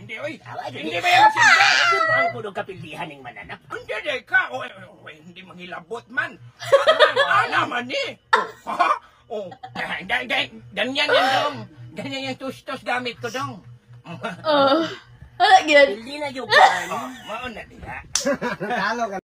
Hindi, oy. Hindi Hindi ba yan magsilbi? Hindi ba ang kunog kapildihan ng mananap? Hindi ka. Hindi manghilabot man. Naman eh. Ha? Oh, ganyan yan dong. Ganyan yung tustos gamit ko dong. Hindi na yung Mauna diha. Talo ka.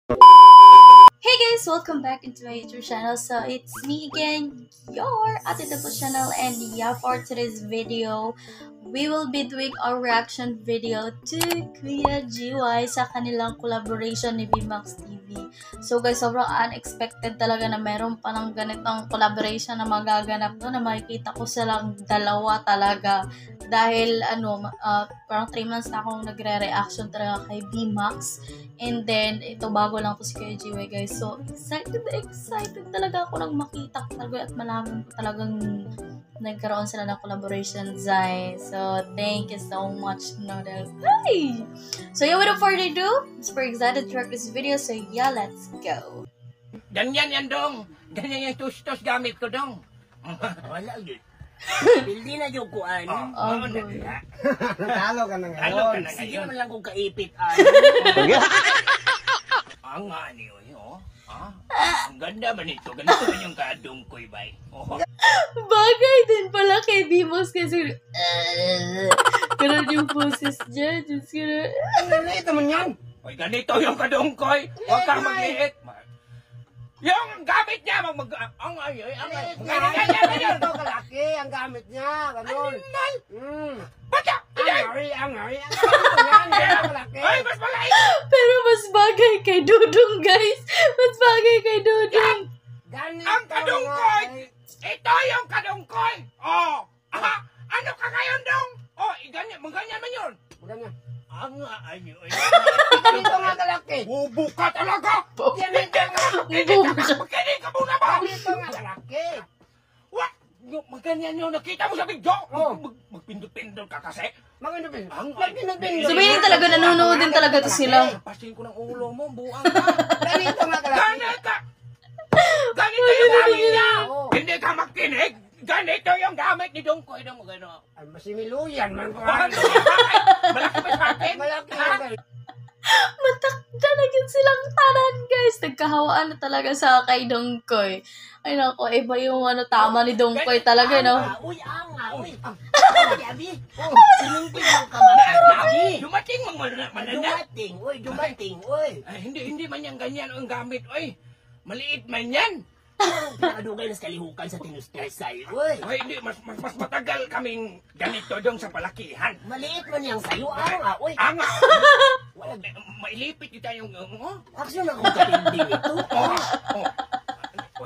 Hey guys, welcome back into my YouTube channel. So it's me again, your Ate Dapo channel, and yeah, for today's video, we will be doing a reaction video to Kuya GY sa kanilang collaboration ni VMAX TV. So guys, sobrang unexpected talaga na meron pa ng ganitong collaboration na magaganap no, na makikita ko silang dalawa talaga. Dahil parang 3 months na akong nagre-reaction talaga kay VMAX. And then, ito bago lang to si Kuya GY guys. So, excited talaga ako nang makita ko talaga at malaman ko talagang nagkaroon sila ng collaboration, Zai. So, thank you so much, Nodel. Hey! So, yeah, without further ado, I'm super excited to react this video. So, yeah, let's go. Ganyan yan dong. Ganyan yung tustos gamit ko dong. Wala yun. Hindi na yung kuan. Mauna diha. Talo ka na Talo ka ngayon. na Sige ngayon. naman lang kung kaipit. Ang nga niyo, oh. Ang ganda man ito. Ganito man yung kadungkoy, bay. Oh. Bagay din pala kay VMAX kasi ganun yung boses niya. Diyos ko na. Ito man yan. Oy, ganito yung kadungkoy. Huwag kang magliit. Yung gamit niya, ang Ito kalaki, ang gamit niya. Ganun. Bata! Ang hari. Ang gamit niya. Kalaki. Ay, mas malay! Pero mas bagay kay Dudong, guys. Mas bagay kay Dudong. Ang kadungkoy! Ito yung kadungkoy! Oh! Ano ka ngayon dong? Oh, ganyan man yun. Ganyan. Ang ayo. Ito nga kalaki. Bubo ka talaga! Hindi ka makinig ka muna ba? Ito nga kalaki. What? Maganyan yun, nakita mo sa video? Oo. Magpindot-pindot ka kasi? Maganda ba? Ang Sabihin talaga, nanonood din talaga to sila. Pasin ko ng ulo mo, buang ka. Ganito nga kalaki. Ganito yung gamit niya! Oo. Hindi ka makinig! Ganito yung gamit ni Dongkoy na magano. Ay, masimiluyan man ko. Malaki ba sa akin? Malaki. Matakda na yun silang tanan, guys. Nagkahawaan na talaga sa kay Dongkoy. Ay nako, iba yung tama ni Dongkoy talaga, no? Uy. Yabi. Sininting lang ka mga. Dumating mo manana. Dumating. Uy. Ay, hindi man yan ganyan ang gamit. Oy, maliit man yan. Pinakadugay na sa kalihukan sa tinustusay. Uy. Oy, hindi, mas matagal kaming ganito dong sa palakihan. Maliit man yung sayo. Uy. Anga! Mailipit kita yung... Aksyon akong katindi nito.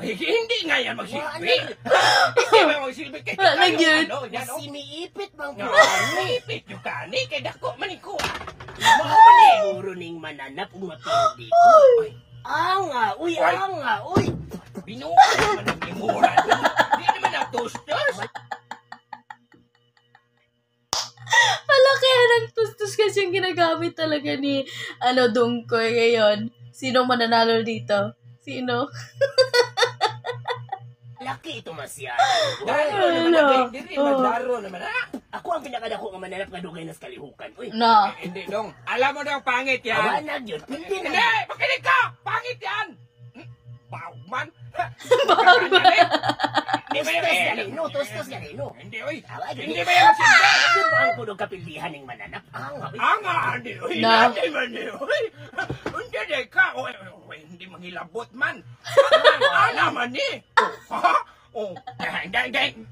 Hindi nga yan magsilbi. Hindi nga magsilbi. Siniipit bang Mailipit yung kani. Kaya dako maniko. Siguro ning mananap kung mapindi ko. Uy. Binuha naman ang imura. Hindi naman ang tustos. Malaki ang tustos kasi yung ginagamit talaga ni Dongkoy ngayon. Sino mananalo dito? Sino? Laki ito masya. Daro naman. Hindi daro naman. Ako ang pinakadako nga mananap nga dugay na sa kalihukan. Uy. No. Hindi dong. Alam mo daw pangit yan. Awanag yun. Hindi Hindi, na. makinig ka! Pangit yan! Bawman! Tustos ganino. Hindi, oy! Hindi Hindi ba yan magsilbi? Hindi ba ang kunog kapildihan ng mananap? Hindi, oy! No. Hindi man, oy! Hindi ka! Oy, hindi manghilabot man! Naman eh!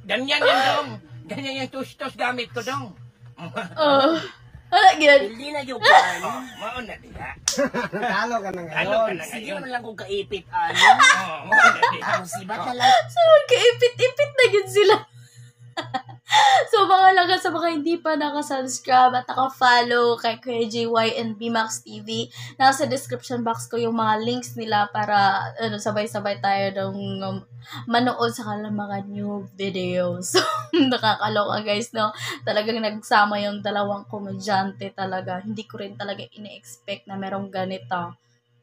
Ganyan yan dong! Ganyan yung tustos gamit ko dong! Hindi na yung Mauna diha. Talo ka na Talo ka ngayon. na Sige ngayon. naman lang kung kaipit. Mauna diha. Musibat na lang. So, magkaipit-ipit na yun sila. So, mga laga sa mga hindi pa nakasubscribe at naka-follow kay Kuya GY and VMAX TV, nasa description box ko yung mga links nila para sabay-sabay tayo ng manood sa kanilang mga new videos. So, nakakaloka guys, no? Talagang nagsama yung dalawang komedyante talaga. Hindi ko rin talaga ine-expect na merong ganito.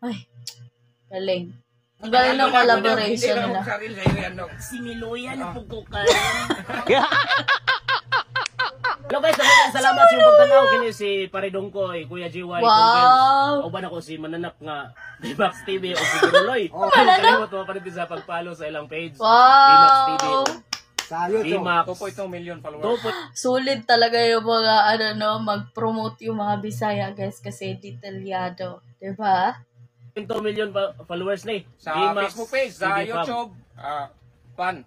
Ay, galing. Ang galing ng collaboration nila. Sarili sa'yo yan dong. Siniluyan na pukukan. Hello guys, maraming salamat sa inyong pagtanaw. Kini si Paridong ko, Kuya GY. Wow. O ba na ko si Mananap nga D-Max TV o si Guruloy. Kalimot mo pa sa pag-follow sa ilang page. D-Max TV. Wow. Sa YouTube. D-Max. 2.2 million followers. Solid talaga yung mga, mag-promote yung mga Bisaya, guys, kasi detalyado. Diba? 2 million followers na eh. Sa D-Max Facebook page, sa TV Fam. YouTube,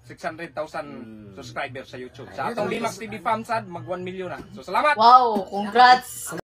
600,000 subscribers sa YouTube. Sa atong Limax TV Fam sad, mag 1 million na. So salamat! Wow, congrats!